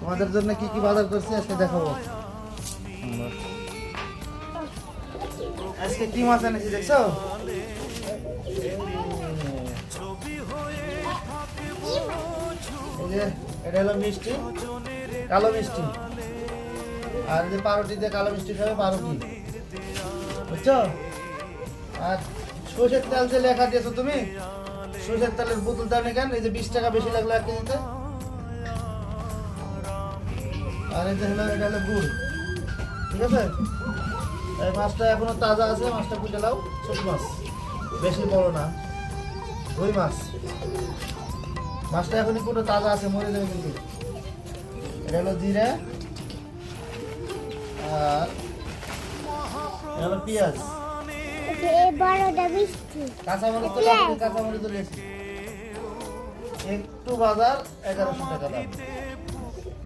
তোমাদের জন্য কি কি বাজার করছি আজকে দেখাবো। আজকে কি মাছ এনেছি দেখছো? এই যে এটা হলো মিষ্টি, কালো মিষ্টি। আর যে পাউরুটি দিয়ে কালো মিষ্টি খাবে পাউরুটি, বুঝছো? আর সরষের তেল যে লেখা দিয়েছো তুমি, সরষের তেলের বোতল দাম কেন? এই যে 20 টাকা বেশি লাগলো 1 কেজিতে। আর এই যে হলো এটা হলো গুড়, ঠিক আছে? এই মাছটা এখনো তাজা আছে, মাছটা কুটে লাও। ছোট মাছ, বেশি বড় না, রুই মাছ। মাছটা এখনই পুরো তাজা আছে, মরে যাবে কিন্তু। এটা হলো জিরা, আর এটা হলো পেঁয়াজ, কাঁচামরিচ। তো কাঁচামরিচ তো লেছি। একটু বাজার 1100 টাকা দাম।